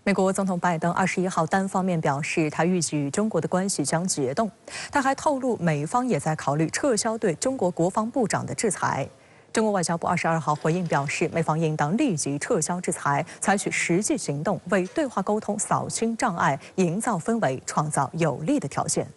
美国总统拜登21号单方面表示，他预计与中国的关系将解冻。他还透露，美方也在考虑撤销对中国国防部长的制裁。中国外交部22号回应表示，美方应当立即撤销制裁，采取实际行动，为对话沟通扫清障碍，营造氛围，创造有利的条件。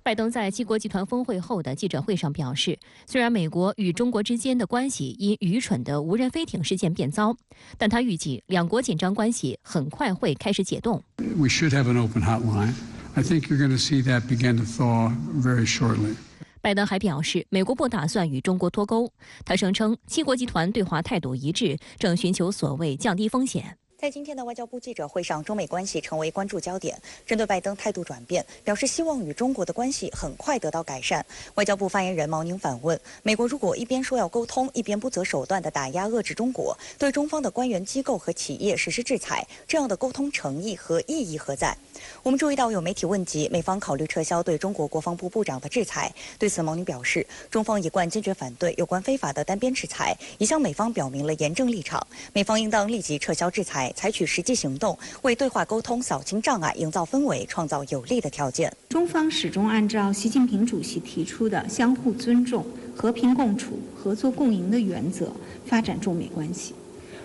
拜登在7国集团峰会后的记者会上表示，虽然美国与中国之间的关系因愚蠢的无人飞艇事件变糟，但他预计两国紧张关系很快会开始解冻。We should have an open hotline. I think you're going to see that begin to thaw very shortly. 拜登还表示，美国不打算与中国脱钩。他声称，7国集团对华态度一致，正寻求所谓降低风险。 在今天的外交部记者会上，中美关系成为关注焦点。针对拜登态度转变，表示希望与中国的关系很快得到改善。外交部发言人毛宁反问：美国如果一边说要沟通，一边不择手段地打压遏制中国，对中方的官员机构和企业实施制裁，这样的沟通诚意和意义何在？我们注意到有媒体问及美方考虑撤销对中国国防部部长的制裁，对此毛宁表示，中方一贯坚决反对有关非法的单边制裁，已向美方表明了严正立场，美方应当立即撤销制裁。 采取实际行动，为对话沟通扫清障碍，营造氛围，创造有利的条件。中方始终按照习近平主席提出的相互尊重、和平共处、合作共赢的原则发展中美关系。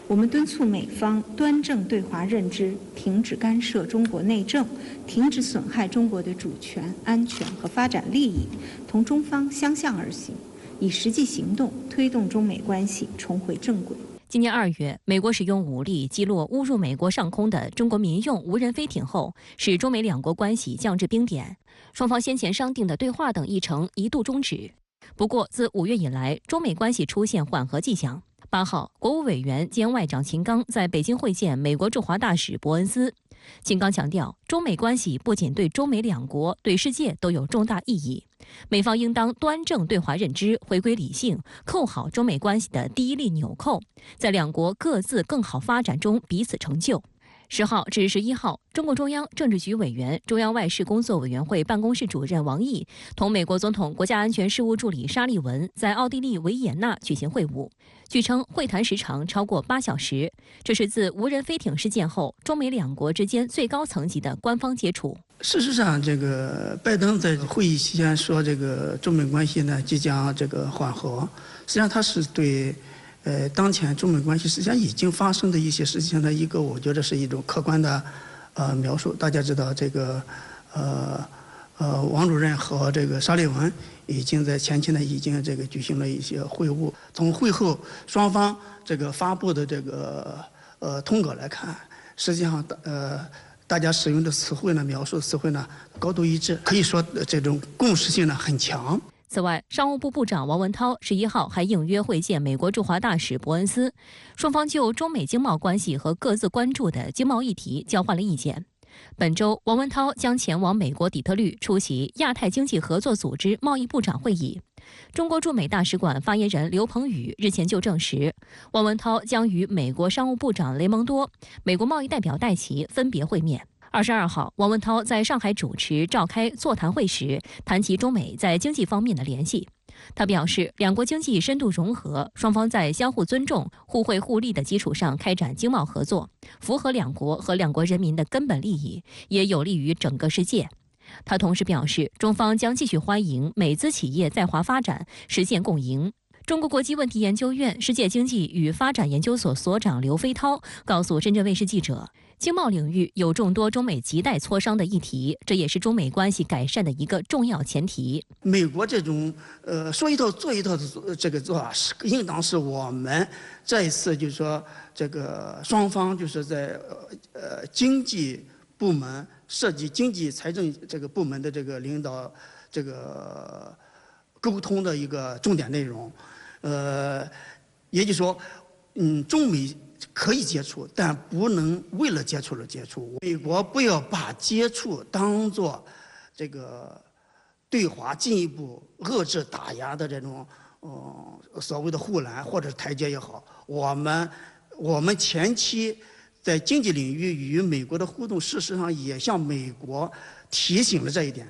我们敦促美方端正对华认知，停止干涉中国内政，停止损害中国的主权、安全和发展利益，同中方相向而行，以实际行动推动中美关系重回正轨。 今年2月，美国使用武力击落误入美国上空的中国民用无人飞艇后，使中美两国关系降至冰点，双方先前商定的对话等议程一度终止。不过，自5月以来，中美关系出现缓和迹象。8号，国务委员兼外长秦刚在北京会见美国驻华大使伯恩斯。秦刚强调，中美关系不仅对中美两国，对世界都有重大意义。美方应当端正对华认知，回归理性，扣好中美关系的第一粒纽扣，在两国各自更好发展中彼此成就。10号至11号，中共中央政治局委员、中央外事工作委员会办公室主任王毅同美国总统国家安全事务助理沙利文在奥地利维也纳举行会晤。据称，会谈时长超过8小时，这是自无人飞艇事件后，中美两国之间最高层级的官方接触。事实上，拜登在会议期间说，中美关系呢即将缓和，实际上他是对。 当前中美关系实际上已经发生的一些事情的一个，我觉得是一种客观的描述。大家知道，王主任和沙利文已经在前期呢已经举行了一些会晤。从会后双方发布的通稿来看，实际上大家使用的词汇呢，描述的词汇呢高度一致，可以说这种共识性呢很强。 此外，商务部部长王文涛11号还应约会见美国驻华大使伯恩斯，双方就中美经贸关系和各自关注的经贸议题交换了意见。本周，王文涛将前往美国底特律出席亚太经济合作组织贸易部长会议。中国驻美大使馆发言人刘鹏宇日前就证实，王文涛将与美国商务部长雷蒙多、美国贸易代表戴琪分别会面。 22号，王文涛在上海主持召开座谈会时，谈及中美在经济方面的联系。他表示，两国经济深度融合，双方在相互尊重、互惠互利的基础上开展经贸合作，符合两国和两国人民的根本利益，也有利于整个世界。他同时表示，中方将继续欢迎美资企业在华发展，实现共赢。 中国国际问题研究院世界经济与发展研究所所长刘飞涛告诉深圳卫视记者，经贸领域有众多中美亟待磋商的议题，这也是中美关系改善的一个重要前提。美国这种说一套做一套的做法，应当是我们这一次双方在经济部门涉及经济财政部门的领导沟通的一个重点内容。 也就是说，中美可以接触，但不能为了接触而接触。美国不要把接触当作对华进一步遏制打压的这种所谓的护栏或者台阶也好。我们前期在经济领域与美国的互动，事实上也向美国提醒了这一点。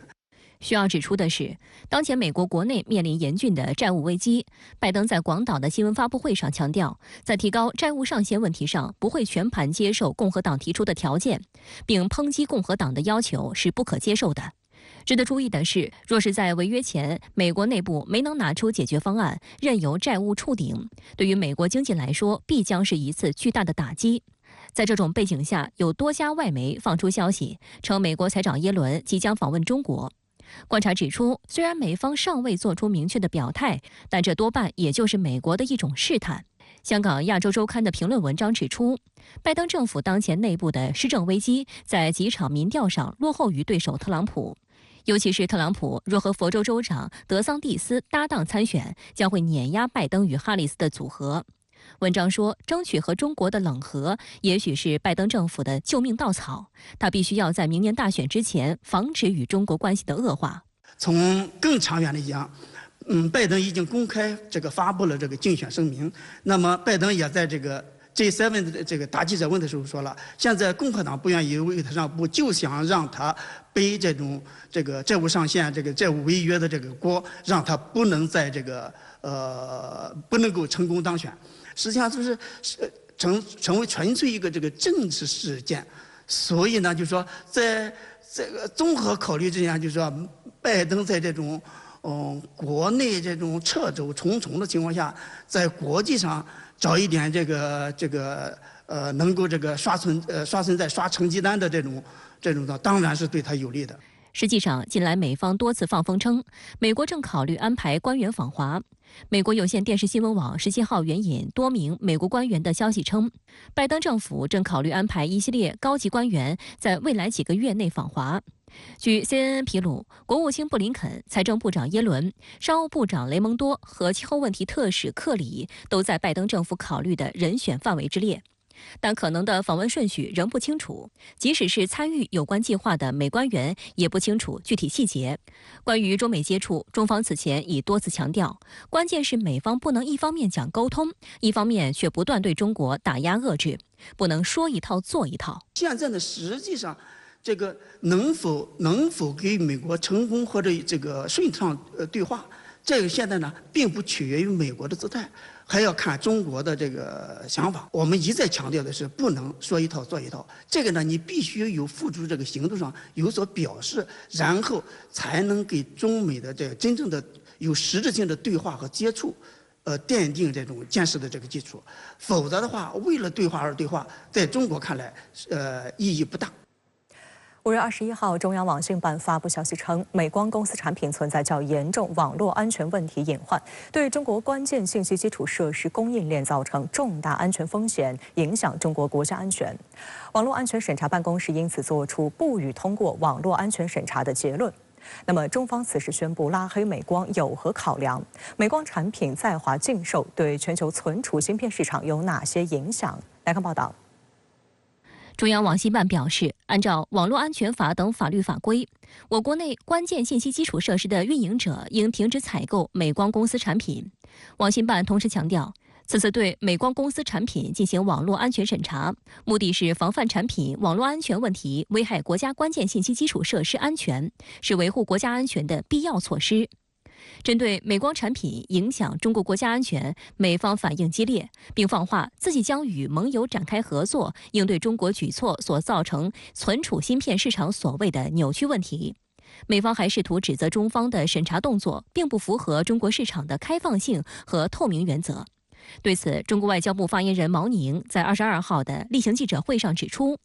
需要指出的是，当前美国国内面临严峻的债务危机。拜登在广岛的新闻发布会上强调，在提高债务上限问题上不会全盘接受共和党提出的条件，并抨击共和党的要求是不可接受的。值得注意的是，若是在违约前美国内部没能拿出解决方案，任由债务触顶，对于美国经济来说必将是一次巨大的打击。在这种背景下，有多家外媒放出消息，称美国财长耶伦即将访问中国。观察指出，虽然美方尚未做出明确的表态，但这多半也就是美国的一种试探。香港亚洲周刊的评论文章指出，拜登政府当前内部的施政危机在几场民调上落后于对手特朗普，尤其是特朗普若和佛州州长德桑蒂斯搭档参选，将会碾压拜登与哈里斯的组合。文章说，争取和中国的冷和也许是拜登政府的救命稻草，他必须要在明年大选之前防止与中国关系的恶化。从更长远来讲，拜登已经公开发布了竞选声明。那么拜登也在G7的答记者问的时候说了，现在共和党不愿意为他让步，就想让他背这种债务上限、债务违约的锅，让他不能在不能够成功当选。实际上就是成为纯粹一个政治事件。所以呢，就是说在综合考虑之下，就是说拜登在这种国内这种掣肘重重的情况下，在国际上找一点能够刷存在、刷成绩单的这种的，当然是对他有利的。实际上，近来美方多次放风称，美国正考虑安排官员访华。美国有线电视新闻网17号援引多名美国官员的消息称，拜登政府正考虑安排一系列高级官员在未来几个月内访华。据 CNN 披露，国务卿布林肯、财政部长耶伦、商务部长雷蒙多和气候问题特使克里都在拜登政府考虑的人选范围之列。但可能的访问顺序仍不清楚，即使是参与有关计划的美官员也不清楚具体细节。关于中美接触，中方此前已多次强调，关键是美方不能一方面讲沟通，一方面却不断对中国打压遏制，不能说一套做一套。现在呢，实际上能否给美国成功或者顺畅对话，现在呢并不取决于美国的姿态，还要看中国的想法。我们一再强调的是，不能说一套做一套。呢，你必须有付诸行动上有所表示，然后才能给中美的真正的有实质性的对话和接触，奠定这种坚实的基础。否则的话，为了对话而对话，在中国看来，意义不大。5月21号，中央网信办发布消息称，美光公司产品存在较严重网络安全问题隐患，对中国关键信息基础设施供应链造成重大安全风险，影响中国国家安全。网络安全审查办公室因此作出不予通过网络安全审查的结论。那么，中方此时宣布拉黑美光有何考量？美光产品在华禁售对全球存储芯片市场有哪些影响？来看报道。中央网信办表示，按照《网络安全法》等法律法规，我国内关键信息基础设施的运营者应停止采购美光公司产品。网信办同时强调，此次对美光公司产品进行网络安全审查，目的是防范产品网络安全问题危害国家关键信息基础设施安全，是维护国家安全的必要措施。针对美光产品影响中国国家安全，美方反应激烈，并放话自己将与盟友展开合作，应对中国举措所造成存储芯片市场所谓的扭曲问题。美方还试图指责中方的审查动作并不符合中国市场的开放性和透明原则。对此，中国外交部发言人毛宁在22号的例行记者会上指出，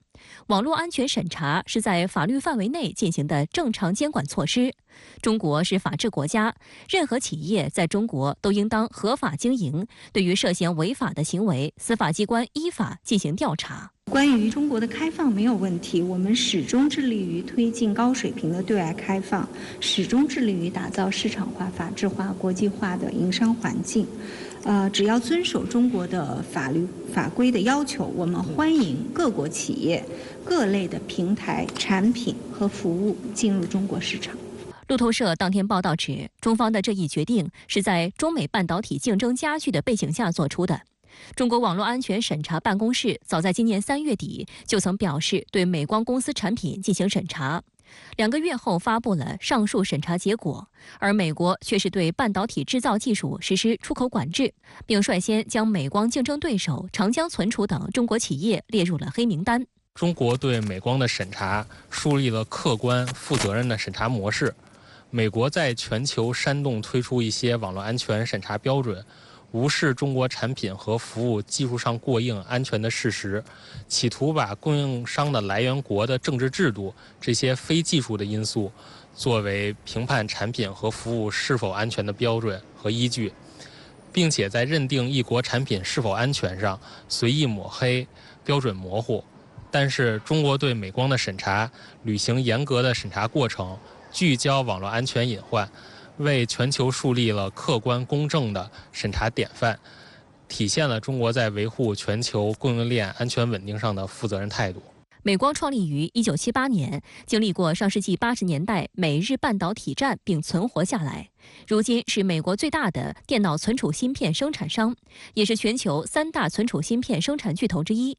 网络安全审查是在法律范围内进行的正常监管措施。中国是法治国家，任何企业在中国都应当合法经营，对于涉嫌违法的行为，司法机关依法进行调查。关于中国的开放没有问题，我们始终致力于推进高水平的对外开放，始终致力于打造市场化、法治化、国际化的营商环境。只要遵守中国的法律法规的要求，我们欢迎各国企业、各类的平台、产品和服务进入中国市场。路透社当天报道指，中方的这一决定是在中美半导体竞争加剧的背景下做出的。中国网络安全审查办公室早在今年3月底就曾表示对美光公司产品进行审查， 2个月后发布了上述审查结果，而美国却是对半导体制造技术实施出口管制，并率先将美光竞争对手长江存储等中国企业列入了黑名单。中国对美光的审查树立了客观、负责任的审查模式。美国在全球煽动推出一些网络安全审查标准，无视中国产品和服务技术上过硬、安全的事实，企图把供应商的来源国的政治制度这些非技术的因素作为评判产品和服务是否安全的标准和依据，并且在认定一国产品是否安全上随意抹黑、标准模糊。但是中国对美光的审查履行严格的审查过程，聚焦网络安全隐患，为全球树立了客观公正的审查典范，体现了中国在维护全球供应链安全稳定上的负责任态度。美光创立于1978年，经历过上世纪80年代美日半导体战并存活下来，如今是美国最大的电脑存储芯片生产商，也是全球3大存储芯片生产巨头之一。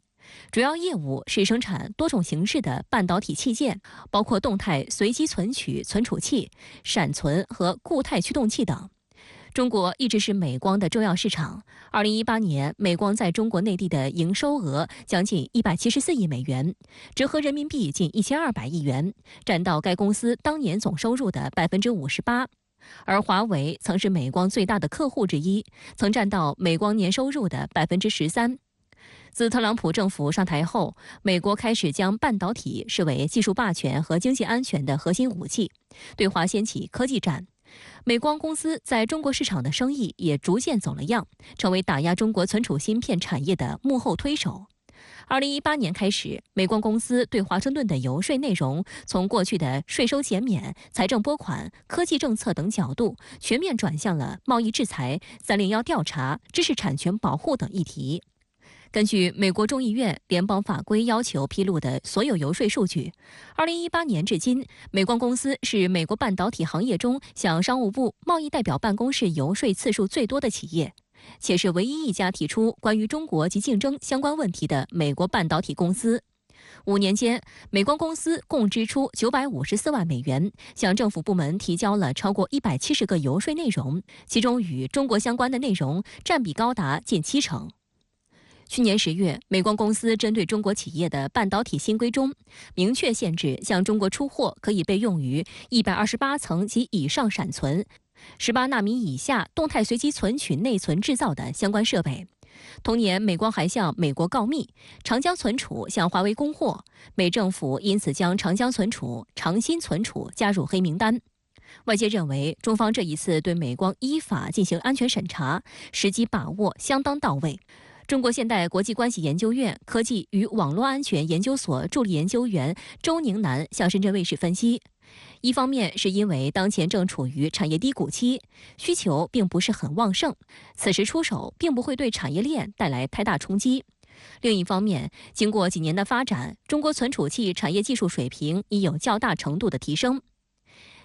主要业务是生产多种形式的半导体器件，包括动态随机存取存储器、闪存和固态驱动器等。中国一直是美光的重要市场。2018年，美光在中国内地的营收额将近174亿美元，折合人民币近1200亿元，占到该公司当年总收入的58%。而华为曾是美光最大的客户之一，曾占到美光年收入的13%。自特朗普政府上台后，美国开始将半导体视为技术霸权和经济安全的核心武器，对华掀起科技战。美光公司在中国市场的生意也逐渐走了样，成为打压中国存储芯片产业的幕后推手。2018年开始，美光公司对华盛顿的游说内容从过去的税收减免、财政拨款、科技政策等角度，全面转向了贸易制裁、301调查、知识产权保护等议题。根据美国众议院联邦法规要求披露的所有游说数据，2018年至今，美光公司是美国半导体行业中向商务部贸易代表办公室游说次数最多的企业，且是唯一一家提出关于中国及竞争相关问题的美国半导体公司。5年间，美光公司共支出954万美元，向政府部门提交了超过170个游说内容，其中与中国相关的内容占比高达近70%。去年10月，美光公司针对中国企业的半导体新规中，明确限制向中国出货可以被用于128层及以上闪存、18纳米以下动态随机存取内存制造的相关设备。同年，美光还向美国告密，长江存储向华为供货，美政府因此将长江存储、长鑫存储加入黑名单。外界认为，中方这一次对美光依法进行安全审查，时机把握相当到位。中国现代国际关系研究院科技与网络安全研究所助理研究员周宁南向深圳卫视分析，一方面是因为当前正处于产业低谷期，需求并不是很旺盛，此时出手并不会对产业链带来太大冲击。另一方面，经过几年的发展，中国存储器产业技术水平已有较大程度的提升。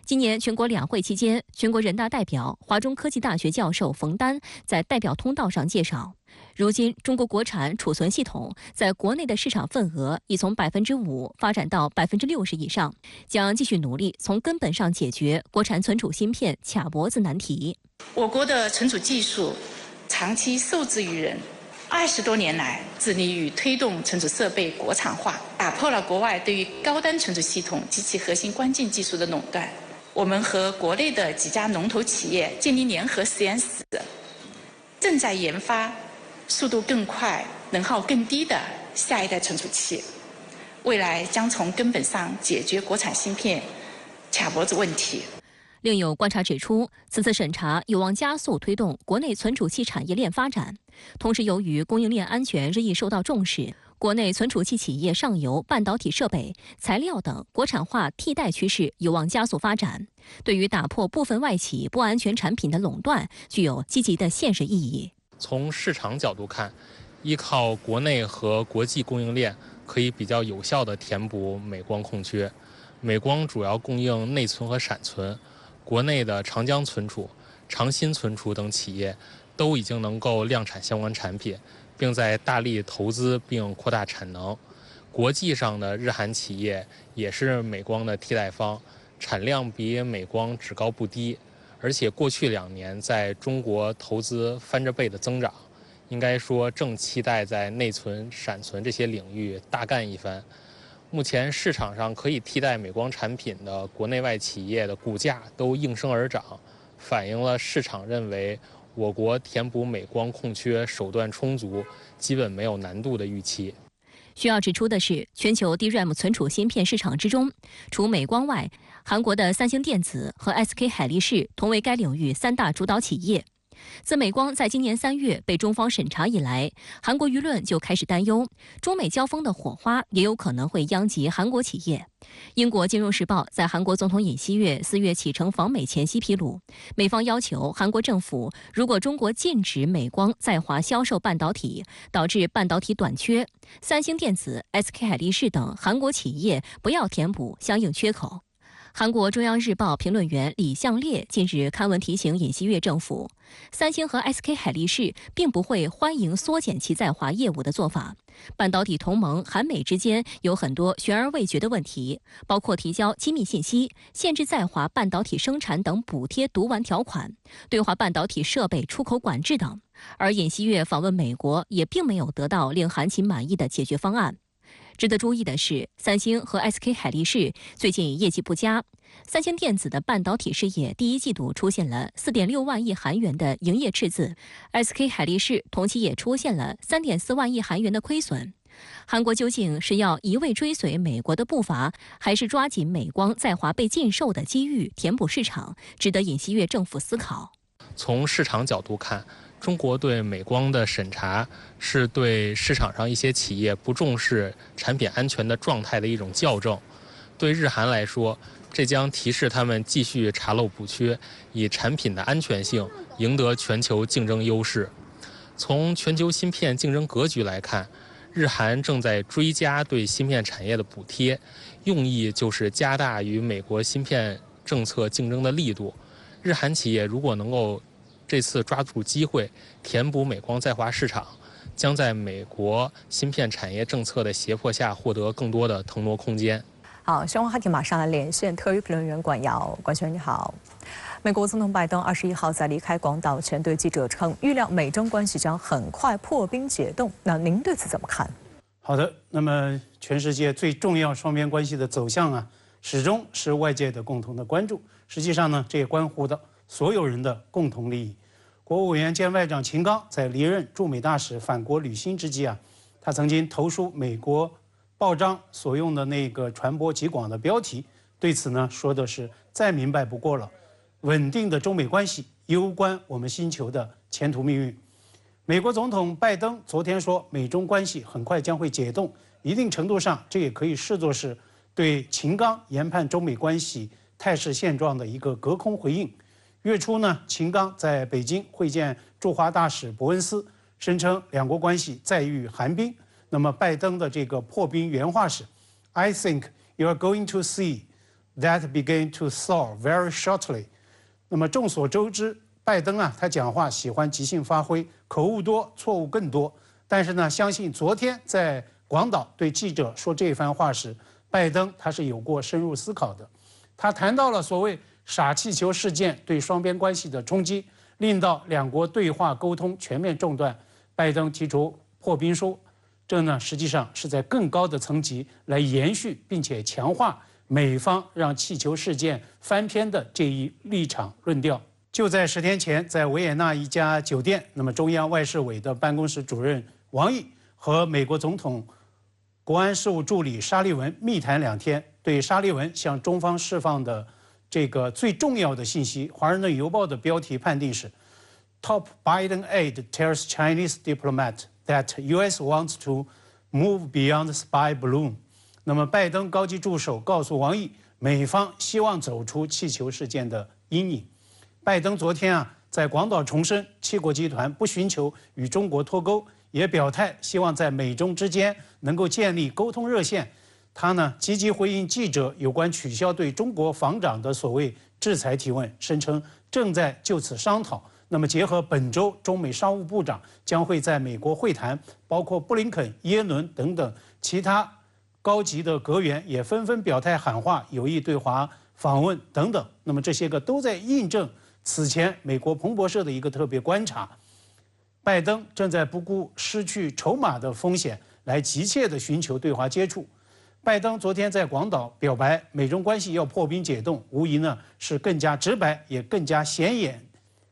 今年全国两会期间，全国人大代表、华中科技大学教授冯丹在代表通道上介绍，如今中国国产储存系统在国内的市场份额已从5%发展到60%以上，将继续努力从根本上解决国产存储芯片卡脖子难题。我国的存储技术长期受制于人，20多年来致力于推动存储设备国产化，打破了国外对于高端存储系统及其核心关键技术的垄断。我们和国内的几家龙头企业建立联合实验室，正在研发速度更快、能耗更低的下一代存储器，未来将从根本上解决国产芯片卡脖子问题。另有观察指出，此次审查有望加速推动国内存储器产业链发展。同时，由于供应链安全日益受到重视，国内存储器企业上游半导体设备、材料等国产化替代趋势有望加速发展，对于打破部分外企不安全产品的垄断具有积极的现实意义。从市场角度看，依靠国内和国际供应链可以比较有效地填补美光空缺。美光主要供应内存和闪存，国内的长江存储、长鑫存储等企业都已经能够量产相关产品，并在大力投资并扩大产能。国际上的日韩企业也是美光的替代方，产量比美光只高不低，而且过去2年在中国投资翻着倍的增长，应该说正期待在内存、闪存这些领域大干一番。目前市场上可以替代美光产品的国内外企业的股价都应声而涨，反映了市场认为我国填补美光空缺手段充足，基本没有难度的预期。需要指出的是，全球 DRAM 存储芯片市场之中，除美光外，韩国的三星电子和 SK 海力士同为该领域3大主导企业。自美光在今年3月被中方审查以来，韩国舆论就开始担忧，中美交锋的火花也有可能会殃及韩国企业。英国《金融时报》在韩国总统尹锡悦4月启程访美前夕披露，美方要求韩国政府，如果中国禁止美光在华销售半导体，导致半导体短缺，三星电子、SK 海力士等韩国企业不要填补相应缺口。韩国中央日报评论员李相烈近日刊文提醒尹锡悦政府，三星和 SK 海力士并不会欢迎缩减其在华业务的做法。半导体同盟韩美之间有很多悬而未决的问题，包括提交机密信息、限制在华半导体生产等补贴毒丸条款、对华半导体设备出口管制等。而尹锡悦访问美国也并没有得到令韩企满意的解决方案。值得注意的是，三星和 SK 海力士最近业绩不佳。三星电子的半导体事业第1季度出现了4.6万亿韩元的营业赤字 ，SK 海力士同期也出现了3.4万亿韩元的亏损。韩国究竟是要一味追随美国的步伐，还是抓紧美光在华被禁售的机遇填补市场，值得尹锡悦政府思考。从市场角度看，中国对美光的审查是对市场上一些企业不重视产品安全的状态的一种校正。对日韩来说，这将提示他们继续查漏补缺，以产品的安全性赢得全球竞争优势。从全球芯片竞争格局来看，日韩正在追加对芯片产业的补贴，用意就是加大与美国芯片政策竞争的力度。日韩企业如果能够这次抓住机会填补美光在华市场，将在美国芯片产业政策的胁迫下获得更多的腾挪空间。好，新闻话题马上来连线特约评论员管瑶。管先生你好。美国总统拜登21号在离开广岛前对记者称，预料美中关系将很快破冰解冻。那您对此怎么看？好的，那么全世界最重要双边关系的走向啊，始终是外界的共同的关注。实际上呢，这也关乎到所有人的共同利益。国务委员兼外长秦刚在离任驻美大使返国履新之际啊，他曾经投书美国报章所用的那个传播极广的标题，对此呢说的是再明白不过了，稳定的中美关系攸关我们星球的前途命运。美国总统拜登昨天说，美中关系很快将会解冻，一定程度上这也可以视作是对秦刚研判中美关系态势现状的一个隔空回应。月初呢，秦刚在北京会见驻华大使伯恩斯，声称两国关系再遇寒冰。那么拜登的这个破冰原话是 ：“I think you are going to see that begin to thaw very shortly。”那么众所周知，拜登啊，他讲话喜欢即兴发挥，口误多，错误更多。但是呢，相信昨天在广岛对记者说这番话时，拜登他是有过深入思考的。他谈到了所谓傻气球事件对双边关系的冲击，令到两国对话沟通全面中断。拜登提出破冰书，这呢实际上是在更高的层级来延续并且强化美方让气球事件翻篇的这一立场论调。就在10天前，在维也纳一家酒店，那么中央外事委的办公室主任王毅和美国总统国安事务助理沙利文密谈2天，对沙利文向中方释放的这个最重要的信息，《华盛顿邮报》的标题判定是 ：Top Biden aide tells Chinese diplomat that U.S. wants to move beyond spy balloon。那么，拜登高级助手告诉王毅，美方希望走出气球事件的阴影。拜登昨天啊，在广岛重申7国集团不寻求与中国脱钩，也表态希望在美中之间能够建立沟通热线。他呢积极回应记者有关取消对中国防长的所谓制裁提问，声称正在就此商讨。那么结合本周中美商务部长将会在美国会谈，包括布林肯、耶伦等等其他高级的阁员也纷纷表态喊话，有意对华访问等等。那么这些个都在印证此前美国彭博社的一个特别观察：拜登正在不顾失去筹码的风险，来急切地寻求对华接触。拜登昨天在广岛表白，美中关系要破冰解冻，无疑呢是更加直白，也更加显眼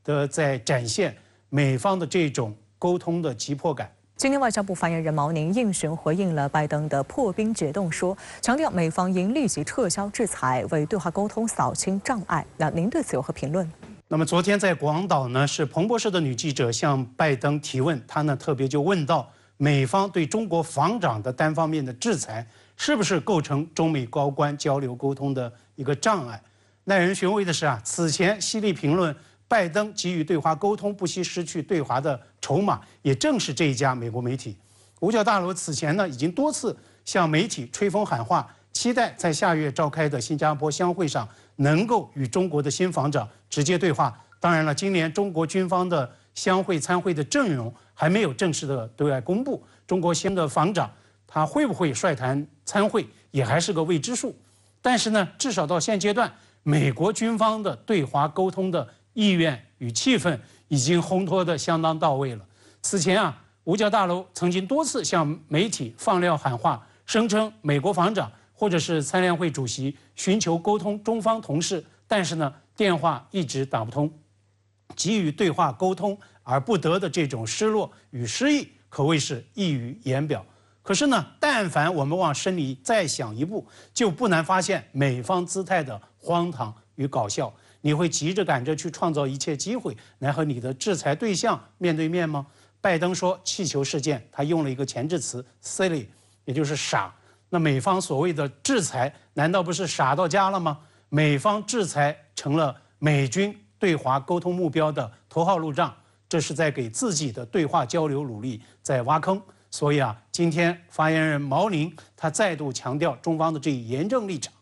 的在展现美方的这种沟通的急迫感。今天外交部发言人毛宁应询回应了拜登的破冰解冻说，强调美方应立即撤销制裁，为对话沟通扫清障碍。那您对此有何评论？那么昨天在广岛呢，是彭博社的女记者向拜登提问，她呢特别就问到美方对中国防长的单方面的制裁，是不是构成中美高官交流沟通的一个障碍？耐人寻味的是此前犀利评论拜登给予对华沟通不惜失去对华的筹码，也正是这一家美国媒体。五角大楼此前呢已经多次向媒体吹风喊话，期待在下月召开的新加坡相会上能够与中国的新防长直接对话。当然了，今年中国军方的相会参会的阵容还没有正式的对外公布，中国新的防长他会不会率团参会也还是个未知数。但是呢，至少到现阶段，美国军方的对华沟通的意愿与气氛已经烘托得相当到位了。此前五角大楼曾经多次向媒体放料喊话，声称美国防长或者是参联会主席寻求沟通中方同事，但是呢，电话一直打不通，给予对话沟通而不得的这种失落与失意，可谓是溢于言表。可是呢，但凡我们往深里再想一步，就不难发现美方姿态的荒唐与搞笑。你会急着赶着去创造一切机会来和你的制裁对象面对面吗？拜登说气球事件，他用了一个前置词 silly， 也就是傻。那美方所谓的制裁，难道不是傻到家了吗？美方制裁成了美军对华沟通目标的头号路障，这是在给自己的对话交流努力在挖坑。所以今天发言人毛宁他再度强调中方的这一严正立场，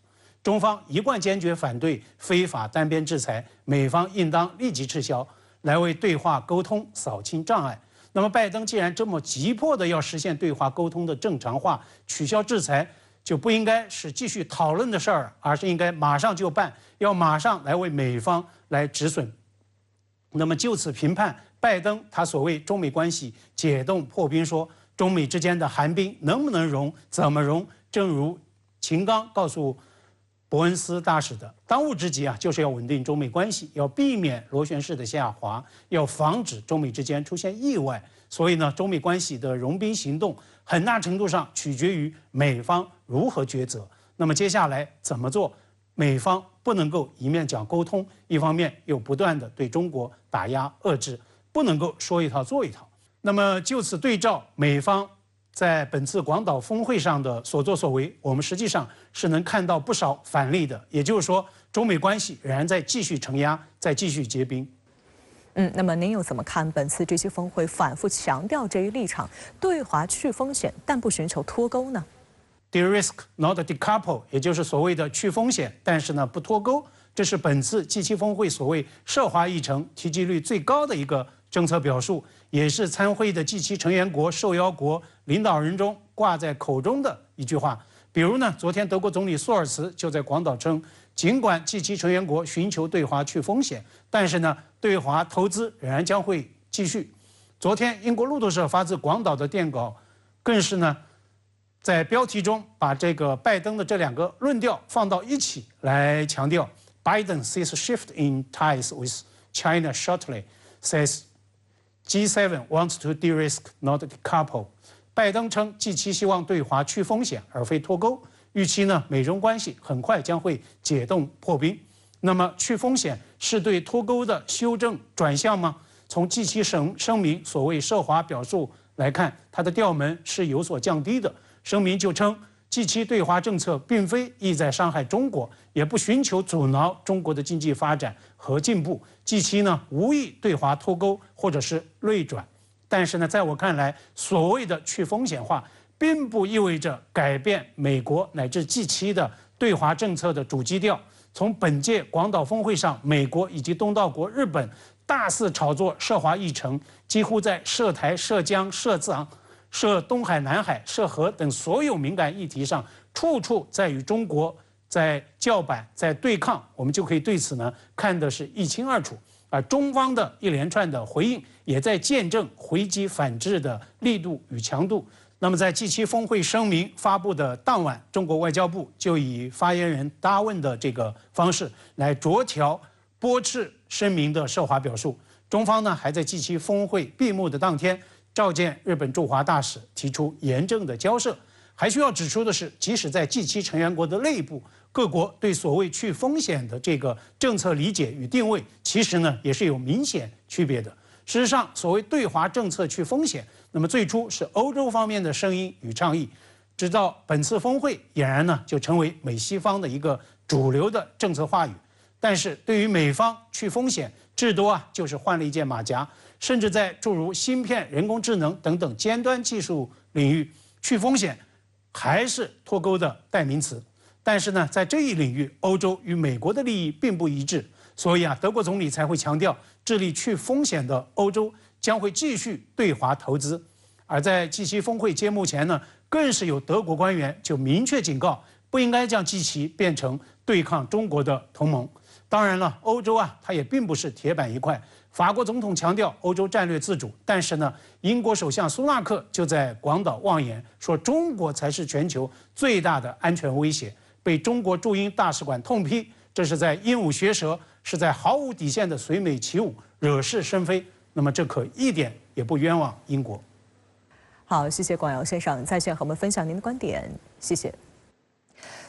中方一贯坚决反对非法单边制裁，美方应当立即撤销，来为对话沟通扫清障碍。那么拜登既然这么急迫的要实现对话沟通的正常化，取消制裁就不应该是继续讨论的事儿，而是应该马上就办，要马上来为美方来止损。那么就此评判拜登他所谓中美关系解冻破冰说，中美之间的寒冰能不能融，怎么融？正如秦刚告诉伯恩斯大使的，当务之急就是要稳定中美关系，要避免螺旋式的下滑，要防止中美之间出现意外。所以呢，中美关系的融冰行动很大程度上取决于美方如何抉择。那么接下来怎么做？美方不能够一面讲沟通，一方面又不断的对中国打压遏制，不能够说一套做一套。那么就此对照美方在本次广岛峰会上的所作所为，我们实际上是能看到不少反例的。也就是说，中美关系仍然在继续承压，在继续结冰。那么您又怎么看本次这些峰会反复强调这一立场，对华去风险，但不寻求脱钩呢？ De-risk not decouple， 也就是所谓的去风险，但是呢不脱钩，这是本次G7峰会所谓涉华议程提及率最高的一个政策表述，也是参会的G7成员国受邀国领导人中挂在口中的一句话。比如呢，昨天德国总理朔尔茨就在广岛称，尽管G7成员国寻求对华去风险，但是呢，对华投资仍然将会继续。昨天英国路透社发自广岛的电稿，更是呢，在标题中把这个拜登的这两个论调放到一起来强调。Biden sees a shift in ties with China shortly, says G7 wants to de-risk, not decouple。拜登称 G7 希望对华去风险，而非脱钩，预期呢美中关系很快将会解冻破冰。那么去风险是对脱钩的修正转向吗？从G7声明所谓涉华表述来看，它的调门是有所降低的。声明就称 G7 对华政策并非意在伤害中国，也不寻求阻挠中国的经济发展和进步。G7呢无意对华脱钩或者是锐转。但是呢，在我看来，所谓的去风险化，并不意味着改变美国乃至G7的对华政策的主基调。从本届广岛峰会上，美国以及东道国日本大肆炒作涉华议程，几乎在涉台、涉疆、涉藏、涉东海、南海、涉核等所有敏感议题上，处处在与中国在叫板、在对抗，我们就可以对此呢看的是一清二楚。而中方的一连串的回应，也在见证回击反制的力度与强度。那么在G7峰会声明发布的当晚，中国外交部就以发言人答问的这个方式来酌调驳斥声明的涉华表述。中方呢还在G7峰会闭幕的当天召见日本驻华大使，提出严正的交涉。还需要指出的是，即使在G7成员国的内部，各国对所谓去风险的这个政策理解与定位，其实呢也是有明显区别的。事实上，所谓对华政策去风险，那么最初是欧洲方面的声音与倡议，直到本次峰会，俨然呢就成为美西方的一个主流的政策话语。但是对于美方去风险，至多就是换了一件马甲，甚至在诸如芯片、人工智能等等尖端技术领域，去风险还是脱钩的代名词。但是呢，在这一领域，欧洲与美国的利益并不一致，所以德国总理才会强调，致力去风险的欧洲将会继续对华投资。而在G7峰会揭幕前呢，更是有德国官员就明确警告，不应该将G7变成对抗中国的同盟。当然了，欧洲它也并不是铁板一块。法国总统强调欧洲战略自主，但是呢，英国首相苏纳克就在广岛妄言，说中国才是全球最大的安全威胁，被中国驻英大使馆痛批，这是在鹦鹉学舌，是在毫无底线的随美起舞，惹是生非。那么这可一点也不冤枉英国。好，谢谢广尧先生在线和我们分享您的观点，谢谢。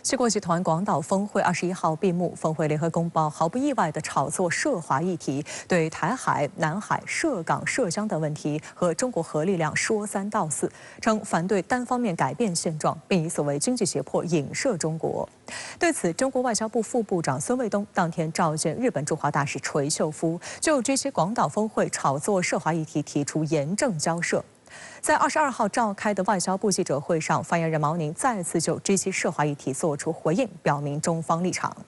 七国集团广岛峰会21号闭幕，峰会联合公报毫不意外地炒作涉华议题，对台海、南海、涉港、涉疆等问题和中国核力量说三道四，称反对单方面改变现状，并以所谓经济胁迫影射中国。对此，中国外交部副部长孙卫东当天召见日本驻华大使垂秀夫，就G7广岛峰会炒作涉华议题提出严正交涉。在22号召开的外交部记者会上，发言人毛宁再次就G7涉华议题作出回应，表明中方立场。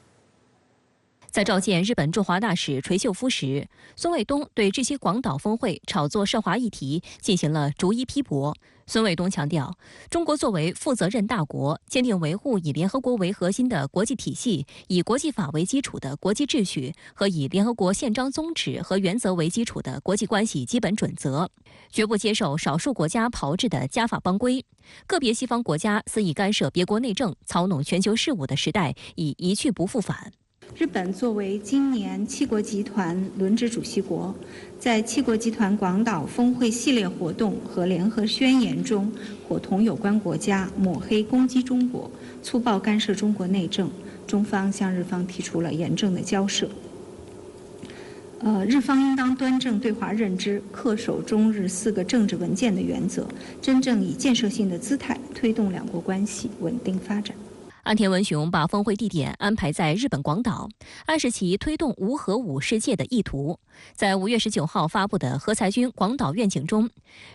在召见日本驻华大使垂秀夫时，孙卫东对G7广岛峰会炒作涉华议题进行了逐一批驳。孙卫东强调，中国作为负责任大国，坚定维护以联合国为核心的国际体系、以国际法为基础的国际秩序和以联合国宪章宗旨和原则为基础的国际关系基本准则，绝不接受少数国家炮制的家法帮规。个别西方国家肆意干涉别国内政、操弄全球事务的时代已一去不复返。日本作为今年七国集团轮值主席国，在七国集团广岛峰会系列活动和联合宣言中，伙同有关国家抹黑攻击中国，粗暴干涉中国内政，中方向日方提出了严正的交涉。日方应当端正对华认知，恪守中日4个政治文件的原则，真正以建设性的姿态推动两国关系稳定发展。岸田文雄把峰会地点安排在日本广岛，暗示其推动无核武世界的意图。在5月19号发布的核裁军广岛愿景中，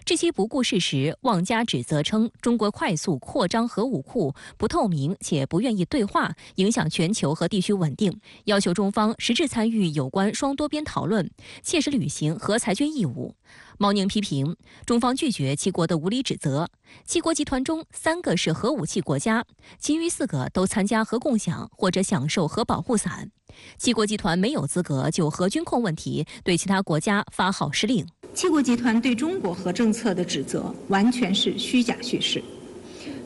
这些不顾事实、妄加指责称中国快速扩张核武库不透明且不愿意对话，影响全球和地区稳定，要求中方实质参与有关双多边讨论，切实履行核裁军义务。毛宁批评中方拒绝7国的无理指责，7国集团中3个是核武器国家，其余4个都参加核共享或者享受核保护伞。7国集团没有资格就核军控问题对其他国家发号施令。7国集团对中国核政策的指责完全是虚假叙事。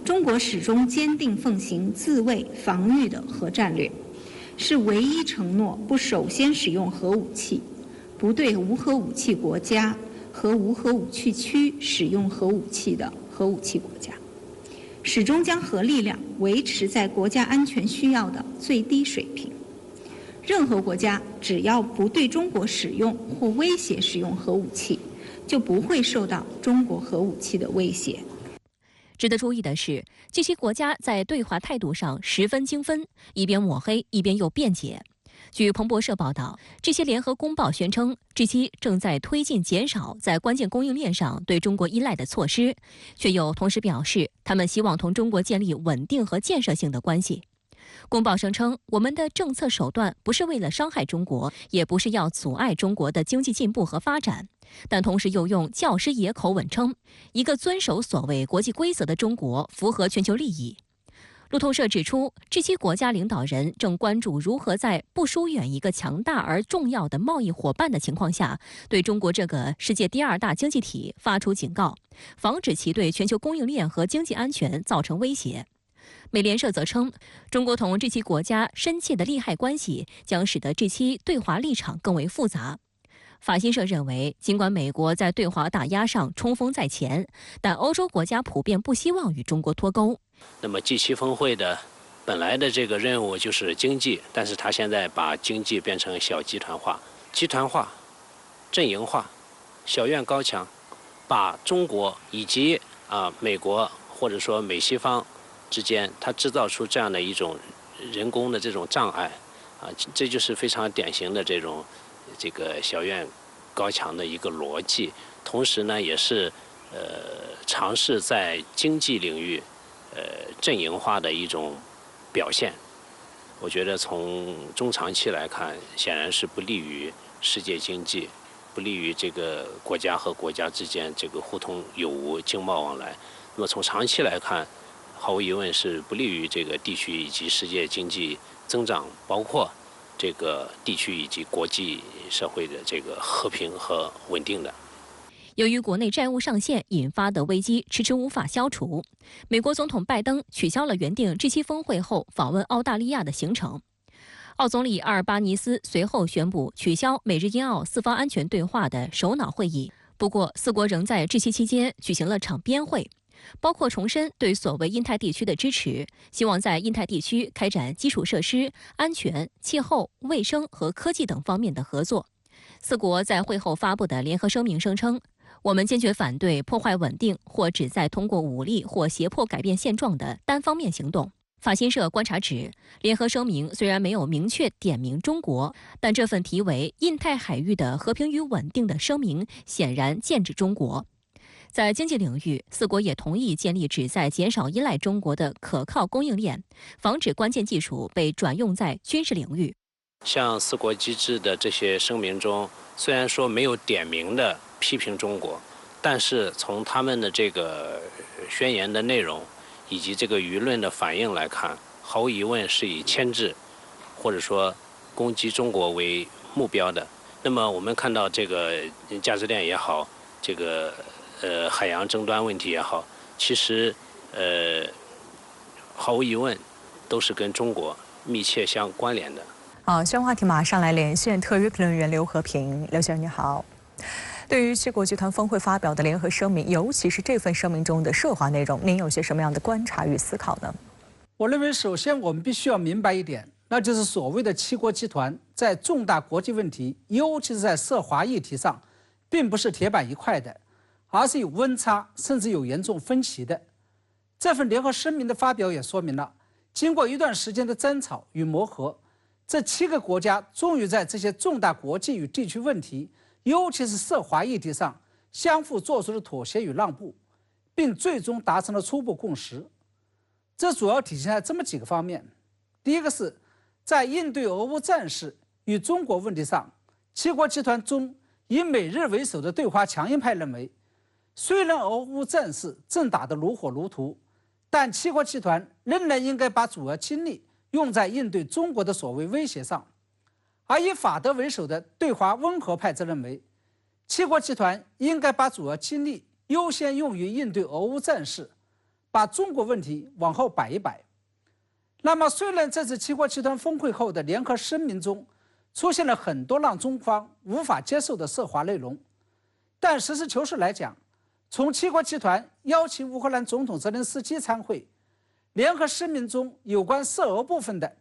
中国始终坚定奉行自卫防御的核战略，是唯一承诺不首先使用核武器，不对无核武器国家和无核武器区使用核武器的核武器国家，始终将核力量维持在国家安全需要的最低水平。任何国家只要不对中国使用或威胁使用核武器，就不会受到中国核武器的威胁。值得注意的是，这些国家在对华态度上十分精分，一边抹黑，一边又辩解。据彭博社报道，这些联合公报宣称，G7正在推进减少在关键供应链上对中国依赖的措施，却又同时表示，他们希望同中国建立稳定和建设性的关系。公报声称，我们的政策手段不是为了伤害中国，也不是要阻碍中国的经济进步和发展，但同时又用教师爷口吻称，一个遵守所谓国际规则的中国符合全球利益。路透社指出，G7国家领导人正关注如何在不疏远一个强大而重要的贸易伙伴的情况下，对中国这个世界第2大经济体发出警告，防止其对全球供应链和经济安全造成威胁。美联社则称，中国同G7国家深切的利害关系将使得G7对华立场更为复杂。法新社认为，尽管美国在对华打压上冲锋在前，但欧洲国家普遍不希望与中国脱钩。那么 G7峰会的本来的这个任务就是经济，但是他现在把经济变成小集团化、阵营化、小院高墙，把中国以及美国或者说美西方之间，它制造出这样的一种人工的这种障碍这就是非常典型的这个小院高墙的一个逻辑。同时呢，也是尝试在经济领域阵营化的一种表现。我觉得从中长期来看，显然是不利于世界经济，不利于这个国家和国家之间这个互通有无、经贸往来。那么从长期来看，毫无疑问是不利于这个地区以及世界经济增长，包括这个地区以及国际社会的这个和平和稳定的。由于国内债务上限引发的危机迟迟无法消除，美国总统拜登取消了原定G7峰会后访问澳大利亚的行程。澳总理阿尔巴尼斯随后宣布取消美日英澳4方安全对话的首脑会议。不过，4国仍在G7期间举行了场边会，包括重申对所谓印太地区的支持，希望在印太地区开展基础设施、安全、气候、卫生和科技等方面的合作。4国在会后发布的联合声明声称，我们坚决反对破坏稳定或旨在通过武力或胁迫改变现状的单方面行动。法新社观察指，联合声明虽然没有明确点名中国，但这份题为《印太海域的和平与稳定》的声明显然剑指中国。在经济领域，4国也同意建立旨在减少依赖中国的可靠供应链，防止关键技术被转用在军事领域。像4国机制的这些声明中，虽然说没有点名的批评中国，但是从他们的这个宣言的内容以及这个舆论的反应来看，毫无疑问是以牵制或者说攻击中国为目标的。那么我们看到这个价值链也好，这个海洋争端问题也好，其实毫无疑问都是跟中国密切相关联的。好，相关话题马上来连线特约评论员刘和平。刘先生你好。对于7国集团峰会发表的联合声明，尤其是这份声明中的涉华内容，您有些什么样的观察与思考呢？我认为，首先我们必须要明白一点，那就是所谓的7国集团在重大国际问题，尤其是在涉华议题上，并不是铁板一块的，而是有温差，甚至有严重分歧的。这份联合声明的发表也说明了，经过一段时间的争吵与磨合，这7个国家终于在这些重大国际与地区问题，尤其是涉华议题上，相互做出了妥协与让步，并最终达成了初步共识。这主要体现在这么几个方面：第一个是在应对俄乌战事与中国问题上，7国集团中以美日为首的对华强硬派认为，虽然俄乌战事正打得如火如荼，但7国集团仍然应该把主要精力用在应对中国的所谓威胁上。而以法德为首的对华温和派则认为，7国集团应该把主要精力优先用于应对俄乌战事，把中国问题往后摆一摆。那么虽然这次7国集团峰会后的联合声明中出现了很多让中方无法接受的涉华内容，但实事求是来讲，从7国集团邀请乌克兰总统泽连斯基参会，联合声明中有关涉俄部分的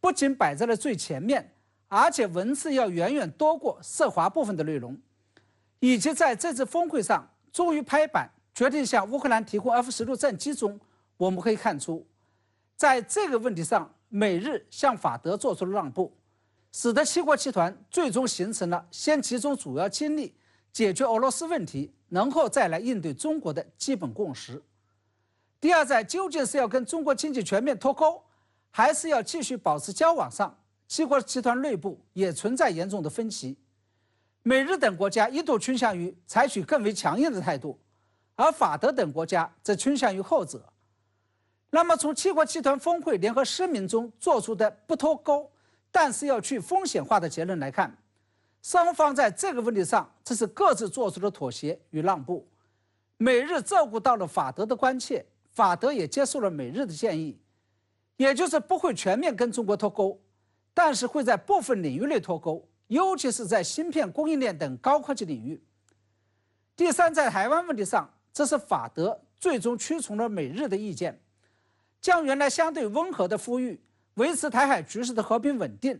不仅摆在了最前面，而且文字要远远多过涉华部分的内容，以及在这次峰会上终于拍板决定向乌克兰提供F-16战机中，我们可以看出，在这个问题上，美日向法德做出了让步，使得7国集团最终形成了先集中主要精力解决俄罗斯问题，然后再来应对中国的基本共识。第二，在究竟是要跟中国经济全面脱钩，还是要继续保持交往上，七国集团内部也存在严重的分歧。美日等国家一度倾向于采取更为强硬的态度，而法德等国家则倾向于后者。那么从七国集团峰会联合声明中做出的不脱钩，但是要去风险化的结论来看，双方在这个问题上这是各自做出了妥协与让步。美日照顾到了法德的关切，法德也接受了美日的建议，也就是不会全面跟中国脱钩，但是会在部分领域内脱钩，尤其是在芯片供应链等高科技领域。第三，在台湾问题上，这是法德最终屈从了美日的意见，将原来相对温和的呼吁维持台海局势的和平稳定，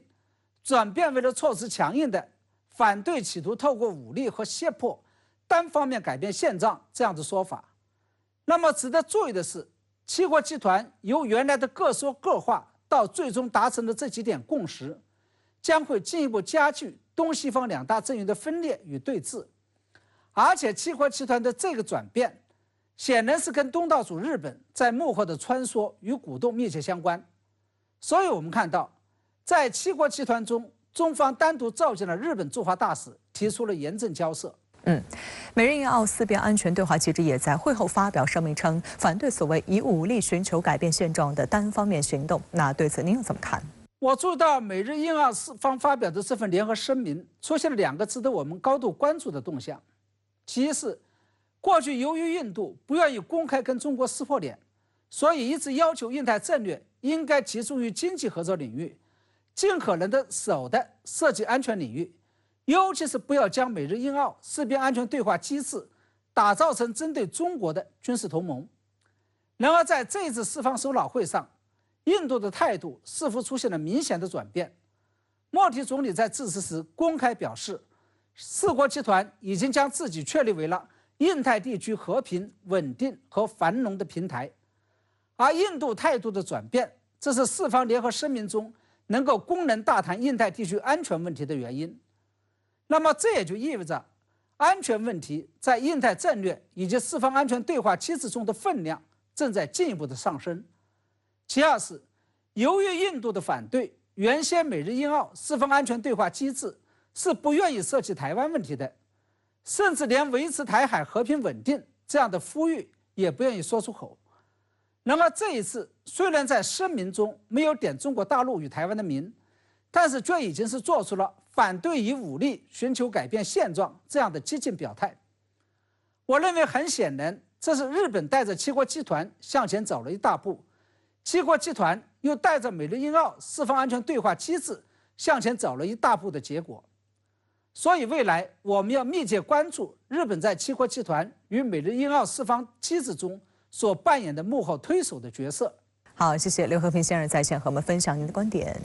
转变为了措辞强硬的反对企图透过武力和胁迫单方面改变现状这样的说法。那么值得注意的是，七国集团由原来的各说各话到最终达成的这几点共识，将会进一步加剧东西方两大阵营的分裂与对峙。而且七国集团的这个转变显然是跟东道主日本在幕后的穿梭与鼓动密切相关。所以我们看到，在七国集团中，中方单独召见了日本驻华大使，提出了严正交涉。美日印澳四边安全对话机制也在会后发表声明称，反对所谓以武力寻求改变现状的单方面行动。那对此您又怎么看？我注意到美日印澳四方发表的这份联合声明出现了两个值得我们高度关注的动向。其一是，过去由于印度不愿意公开跟中国撕破脸，所以一直要求印太战略应该集中于经济合作领域，尽可能的少的涉及安全领域，尤其是不要将美日印澳四边安全对话机制打造成针对中国的军事同盟。然而在这一次四方首脑会上，印度的态度似乎出现了明显的转变。莫迪总理在致辞时公开表示，四国集团已经将自己确立为了印太地区和平、稳定和繁荣的平台。而印度态度的转变，这是四方联合声明中能够公然大谈印太地区安全问题的原因。那么这也就意味着，安全问题在印太战略以及四方安全对话机制中的分量正在进一步的上升。其二是，由于印度的反对，原先美日印澳四方安全对话机制是不愿意涉及台湾问题的，甚至连维持台海和平稳定这样的呼吁也不愿意说出口。那么这一次虽然在声明中没有点中国大陆与台湾的名，但是却已经是做出了反对以武力寻求改变现状这样的激进表态。我认为很显然，这是日本带着七国集团向前走了一大步，七国集团又带着美日印澳四方安全对话机制向前走了一大步的结果。所以未来我们要密切关注日本在七国集团与美日印澳四方机制中所扮演的幕后推手的角色。好，谢谢刘和平先生在线和我们分享您的观点。